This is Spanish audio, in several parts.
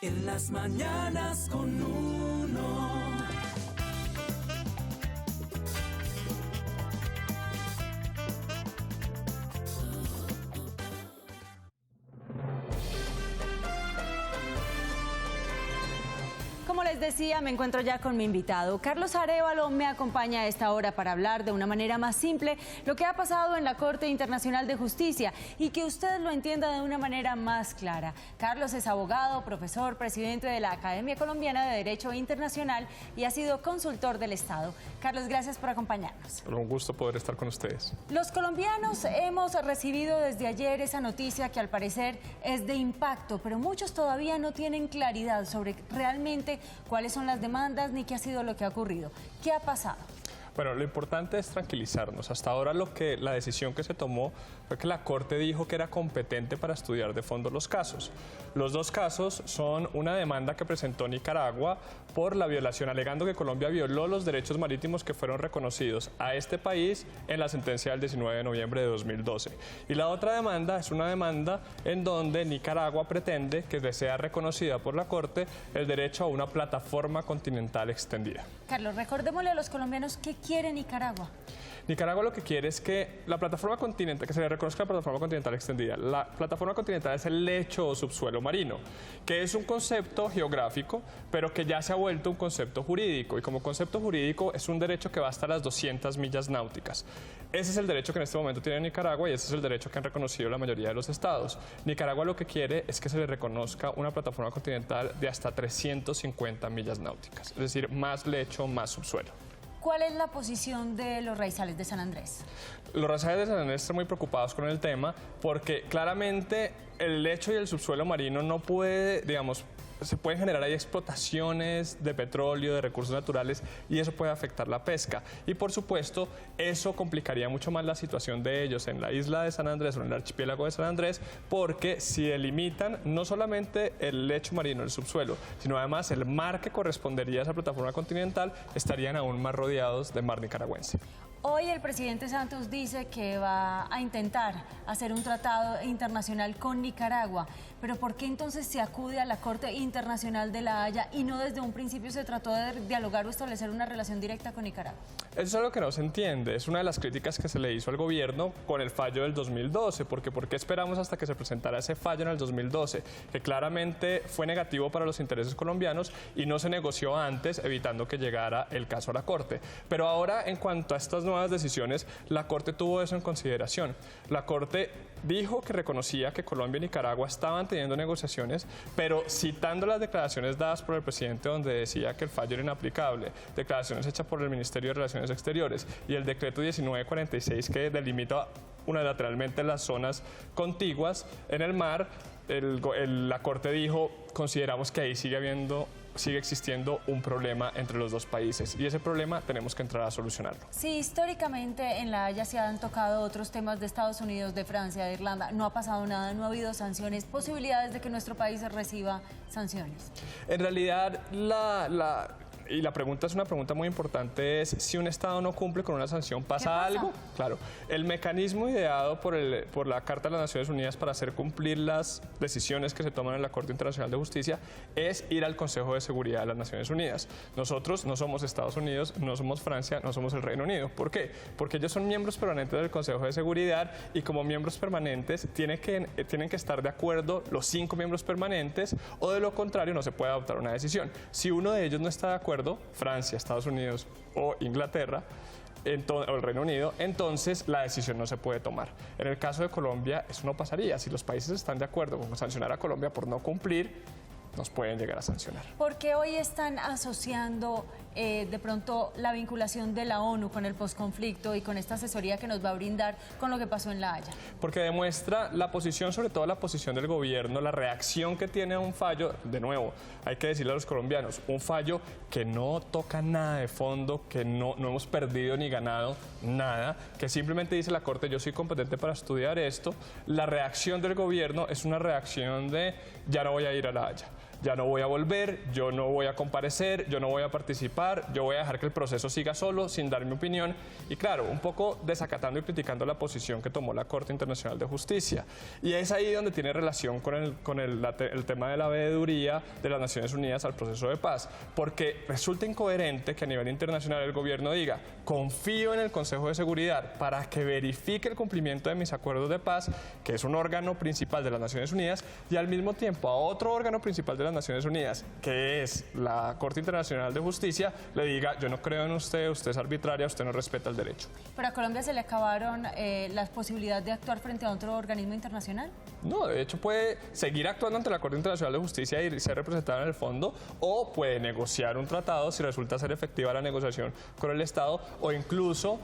En las mañanas con uno. Como les decía, me encuentro ya con mi invitado. Carlos Arévalo me acompaña a esta hora para hablar de una manera más simple lo que ha pasado en la Corte Internacional de Justicia y que usted lo entienda de una manera más clara. Carlos es abogado, profesor, presidente de la Academia Colombiana de Derecho Internacional y ha sido consultor del Estado. Carlos, gracias por acompañarnos. Un gusto poder estar con ustedes. Los colombianos hemos recibido desde ayer esa noticia que al parecer es de impacto, pero muchos todavía no tienen claridad sobre realmente cuáles son las demandas ni qué ha sido lo que ha ocurrido. ¿Qué ha pasado? Bueno, lo importante es tranquilizarnos. Hasta ahora la decisión que se tomó fue que la Corte dijo que era competente para estudiar de fondo los casos. Los dos casos son una demanda que presentó Nicaragua por la violación, alegando que Colombia violó los derechos marítimos que fueron reconocidos a este país en la sentencia del 19 de noviembre de 2012. Y la otra demanda es una demanda en donde Nicaragua pretende que le sea reconocida por la Corte el derecho a una plataforma continental extendida. Carlos, recordémosle a los colombianos qué quiere Nicaragua. Nicaragua lo que quiere es que la plataforma continental, que se le reconozca la plataforma continental extendida. La plataforma continental es el lecho o subsuelo marino, que es un concepto geográfico, pero que ya se ha vuelto un concepto jurídico. Y como concepto jurídico es un derecho que va hasta las 200 millas náuticas. Ese es el derecho que en este momento tiene Nicaragua y ese es el derecho que han reconocido la mayoría de los estados. Nicaragua lo que quiere es que se le reconozca una plataforma continental de hasta 350 millas náuticas, es decir, más lecho, más subsuelo. ¿Cuál es la posición de los raizales de San Andrés? Los raizales de San Andrés están muy preocupados con el tema porque claramente el lecho y el subsuelo marino no puede, digamos, se pueden generar ahí explotaciones de petróleo, de recursos naturales y eso puede afectar la pesca. Y por supuesto, eso complicaría mucho más la situación de ellos en la isla de San Andrés o en el archipiélago de San Andrés, porque si delimitan no solamente el lecho marino, el subsuelo, sino además el mar que correspondería a esa plataforma continental, estarían aún más rodeados de mar nicaragüense. Hoy el presidente Santos dice que va a intentar hacer un tratado internacional con Nicaragua, pero ¿por qué entonces se acude a la Corte Internacional de La Haya y no desde un principio se trató de dialogar o establecer una relación directa con Nicaragua? Eso es algo que no se entiende, es una de las críticas que se le hizo al gobierno con el fallo del 2012, porque ¿por qué esperamos hasta que se presentara ese fallo en el 2012? Que claramente fue negativo para los intereses colombianos y no se negoció antes, evitando que llegara el caso a la Corte. Pero ahora, en cuanto a estas nuevas decisiones, la Corte tuvo eso en consideración. La Corte dijo que reconocía que Colombia y Nicaragua estaban teniendo negociaciones, pero citando las declaraciones dadas por el presidente donde decía que el fallo era inaplicable, declaraciones hechas por el Ministerio de Relaciones Exteriores y el decreto 1946 que delimita unilateralmente las zonas contiguas en el mar, la Corte dijo, consideramos que ahí sigue existiendo un problema entre los dos países y ese problema tenemos que entrar a solucionarlo. Sí, históricamente en La Haya se han tocado otros temas de Estados Unidos, de Francia, de Irlanda, no ha pasado nada, no ha habido sanciones, posibilidades de que nuestro país reciba sanciones. En realidad, y la pregunta es una pregunta muy importante, es si un Estado no cumple con una sanción, ¿pasa algo? Claro, el mecanismo ideado por la Carta de las Naciones Unidas para hacer cumplir las decisiones que se toman en la Corte Internacional de Justicia es ir al Consejo de Seguridad de las Naciones Unidas. Nosotros no somos Estados Unidos, no somos Francia, no somos el Reino Unido. ¿Por qué? Porque ellos son miembros permanentes del Consejo de Seguridad y como miembros permanentes tienen que estar de acuerdo los 5 miembros permanentes o de lo contrario no se puede adoptar una decisión. Si uno de ellos no está de acuerdo, Francia, Estados Unidos o Inglaterra, o el Reino Unido, entonces la decisión no se puede tomar. En el caso de Colombia, eso no pasaría. Si los países están de acuerdo con sancionar a Colombia por no cumplir, nos pueden llegar a sancionar. ¿Por qué hoy están asociando de pronto la vinculación de la ONU con el posconflicto y con esta asesoría que nos va a brindar con lo que pasó en La Haya? Porque demuestra la posición, sobre todo la posición del gobierno, la reacción que tiene a un fallo, de nuevo, hay que decirle a los colombianos, un fallo que no toca nada de fondo, que no hemos perdido ni ganado nada, que simplemente dice la Corte, yo soy competente para estudiar esto. La reacción del gobierno es una reacción de, ya no voy a ir a La Haya. ya no voy a volver, yo no voy a comparecer, yo no voy a participar, yo voy a dejar que el proceso siga solo sin dar mi opinión. Y claro, un poco desacatando y criticando la posición que tomó la Corte Internacional de Justicia. Y es ahí donde tiene relación con el tema de la veeduría de las Naciones Unidas al proceso de paz, porque resulta incoherente que a nivel internacional el gobierno diga, confío en el Consejo de Seguridad para que verifique el cumplimiento de mis acuerdos de paz, que es un órgano principal de las Naciones Unidas, y al mismo tiempo a otro órgano principal de las Naciones Unidas, que es la Corte Internacional de Justicia, le diga, yo no creo en usted, usted es arbitraria, usted no respeta el derecho. ¿Pero a Colombia se le acabaron las posibilidades de actuar frente a otro organismo internacional? No, de hecho puede seguir actuando ante la Corte Internacional de Justicia y ser representada en el fondo, o puede negociar un tratado si resulta ser efectiva la negociación con el Estado, o incluso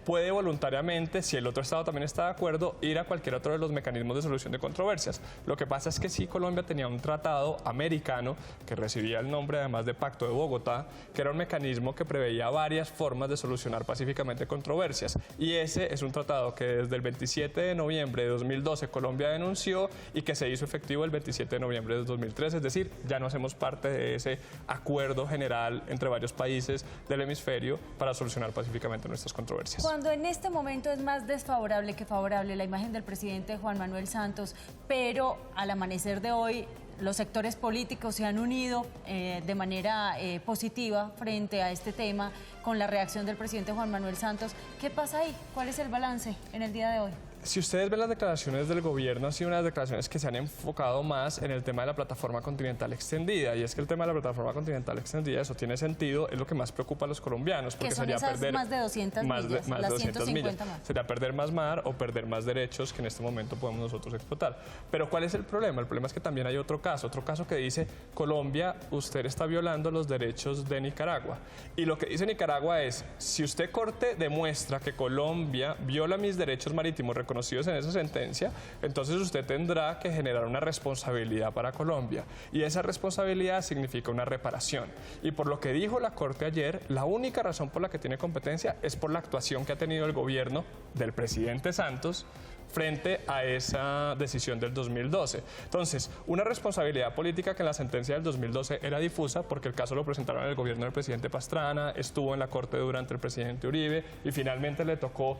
puede voluntariamente, si el otro Estado también está de acuerdo, ir a cualquier otro de los mecanismos de solución de controversias. Lo que pasa es que sí, Colombia tenía un tratado americano que recibía el nombre además de Pacto de Bogotá, que era un mecanismo que preveía varias formas de solucionar pacíficamente controversias. Y ese es un tratado que desde el 27 de noviembre de 2012 Colombia denunció y que se hizo efectivo el 27 de noviembre de 2013, es decir, ya no hacemos parte de ese acuerdo general entre varios países del hemisferio para solucionar pacíficamente nuestras controversias. Cuando en este momento es más desfavorable que favorable la imagen del presidente Juan Manuel Santos, pero al amanecer de hoy los sectores políticos se han unido de manera positiva frente a este tema con la reacción del presidente Juan Manuel Santos, ¿qué pasa ahí? ¿Cuál es el balance en el día de hoy? Si ustedes ven las declaraciones del gobierno, han sido unas declaraciones que se han enfocado más en el tema de la plataforma continental extendida. Y es que el tema de la plataforma continental extendida, eso tiene sentido, es lo que más preocupa a los colombianos. Porque que son sería esas perder más de 200 millas, más las 200 millas. 150 más. Sería perder más mar o perder más derechos que en este momento podemos nosotros explotar. Pero ¿cuál es el problema? El problema es que también hay otro caso que dice, Colombia, usted está violando los derechos de Nicaragua. Y lo que dice Nicaragua es, si usted, Corte, demuestra que Colombia viola mis derechos marítimos reconocidos en esa sentencia, entonces usted tendrá que generar una responsabilidad para Colombia. Y esa responsabilidad significa una reparación. Y por lo que dijo la Corte ayer, la única razón por la que tiene competencia es por la actuación que ha tenido el gobierno del presidente Santos frente a esa decisión del 2012. Entonces, una responsabilidad política que en la sentencia del 2012 era difusa porque el caso lo presentaron en el gobierno del presidente Pastrana, estuvo en la Corte durante el presidente Uribe y finalmente le tocó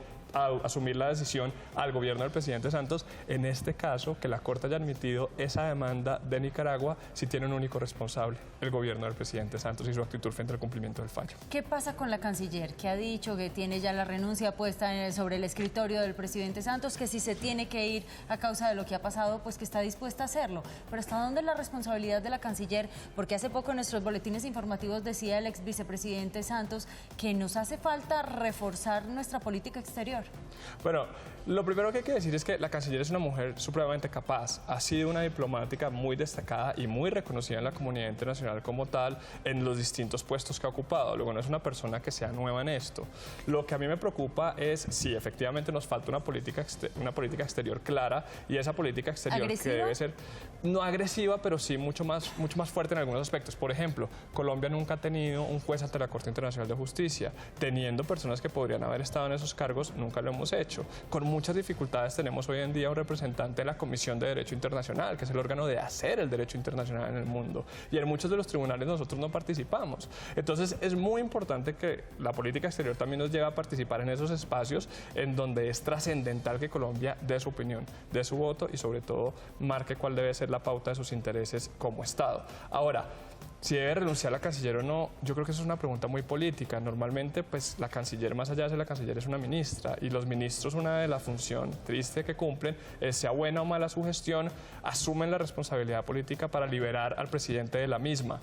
asumir la decisión al gobierno del presidente Santos. En este caso, que la Corte haya admitido esa demanda de Nicaragua, sí tiene un único responsable, el gobierno del presidente Santos y su actitud frente al cumplimiento del fallo. ¿Qué pasa con la canciller, que ha dicho que tiene ya la renuncia puesta sobre el escritorio del presidente Santos, que si se tiene que ir a causa de lo que ha pasado, pues que está dispuesta a hacerlo? Pero ¿hasta dónde es la responsabilidad de la canciller? Porque hace poco en nuestros boletines informativos decía el ex vicepresidente Santos que nos hace falta reforzar nuestra política exterior. Bueno, lo primero que hay que decir es que la canciller es una mujer supremamente capaz, ha sido una diplomática muy destacada y muy reconocida en la comunidad internacional como tal en los distintos puestos que ha ocupado. Luego no es una persona que sea nueva en esto. Lo que a mí me preocupa es si efectivamente nos falta una política exterior clara, y esa política exterior ¿agresiva? Que debe ser no agresiva, pero sí mucho más fuerte en algunos aspectos. Por ejemplo, Colombia nunca ha tenido un juez ante la Corte Internacional de Justicia. Teniendo personas que podrían haber estado en esos cargos, nunca lo hemos hecho. Con muchas dificultades tenemos hoy en día un representante de la Comisión de Derecho Internacional, que es el órgano de hacer el derecho internacional en el mundo. Y en muchos de los tribunales nosotros no participamos. Entonces es muy importante que la política exterior también nos lleve a participar en esos espacios en donde es trascendental que Colombia dé su opinión, dé su voto y sobre todo marque cuál debe ser la pauta de sus intereses como Estado. Ahora, si debe renunciar la canciller o no, yo creo que eso es una pregunta muy política. Normalmente, pues la canciller, más allá de ser la canciller, es una ministra, y los ministros, una de la función triste que cumplen es, sea buena o mala su gestión, asumen la responsabilidad política para liberar al presidente de la misma.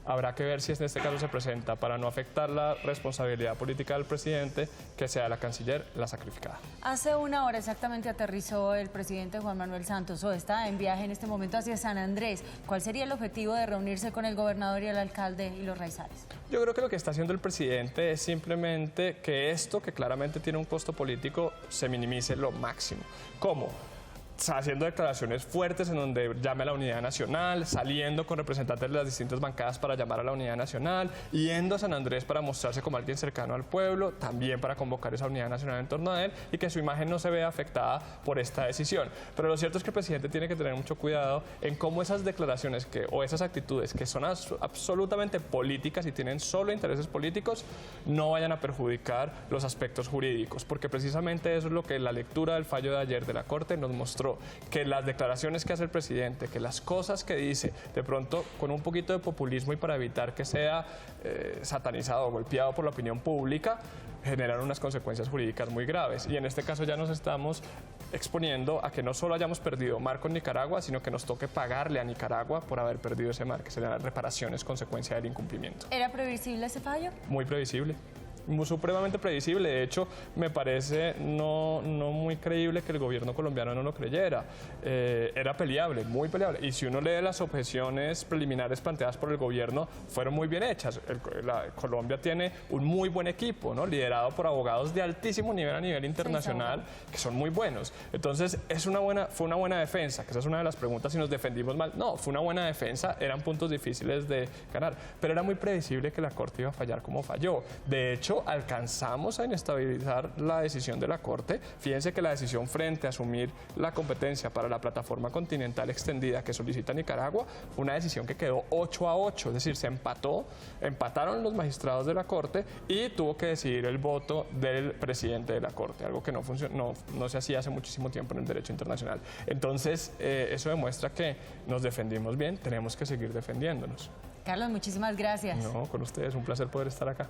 Habrá que ver si en este caso se presenta, para no afectar la responsabilidad política del presidente, que sea la canciller la sacrificada. Hace una hora exactamente aterrizó el presidente Juan Manuel Santos, o está en viaje en este momento hacia San Andrés. ¿Cuál sería el objetivo de reunirse con el gobernador y el alcalde y los raizales? Yo creo que lo que está haciendo el presidente es simplemente que esto, que claramente tiene un costo político, se minimice lo máximo. ¿Cómo? haciendo declaraciones fuertes en donde llame a la unidad nacional, saliendo con representantes de las distintas bancadas para llamar a la unidad nacional, yendo a San Andrés para mostrarse como alguien cercano al pueblo, también para convocar esa unidad nacional en torno a él y que su imagen no se vea afectada por esta decisión. Pero lo cierto es que el presidente tiene que tener mucho cuidado en cómo esas declaraciones o esas actitudes que son absolutamente políticas y tienen solo intereses políticos no vayan a perjudicar los aspectos jurídicos, porque precisamente eso es lo que la lectura del fallo de ayer de la Corte nos mostró, que las declaraciones que hace el presidente, que las cosas que dice, de pronto con un poquito de populismo y para evitar que sea satanizado o golpeado por la opinión pública, generan unas consecuencias jurídicas muy graves. Y en este caso ya nos estamos exponiendo a que no solo hayamos perdido mar con Nicaragua, sino que nos toque pagarle a Nicaragua por haber perdido ese mar, que serían las reparaciones consecuencia del incumplimiento. ¿Era previsible ese fallo? Muy previsible. Supremamente previsible. De hecho, me parece no muy creíble que el gobierno colombiano no lo creyera. Era peleable, muy peleable. Y si uno lee las objeciones preliminares planteadas por el gobierno, fueron muy bien hechas. Colombia tiene un muy buen equipo, ¿no? Liderado por abogados de altísimo nivel a nivel internacional, que son muy buenos. Entonces, fue una buena defensa, que esa es una de las preguntas, si nos defendimos mal. No, fue una buena defensa, eran puntos difíciles de ganar. Pero era muy predecible que la Corte iba a fallar como falló. De hecho, alcanzamos a inestabilizar la decisión de la Corte. Fíjense que la decisión frente a asumir la competencia para la plataforma continental extendida que solicita Nicaragua fue una decisión que quedó 8-8, es decir, empataron los magistrados de la Corte y tuvo que decidir el voto del presidente de la Corte, algo que no se hacía hace muchísimo tiempo en el derecho internacional. Entonces, eso demuestra que nos defendimos bien, tenemos que seguir defendiéndonos. Carlos, muchísimas gracias. No, con ustedes, un placer poder estar acá.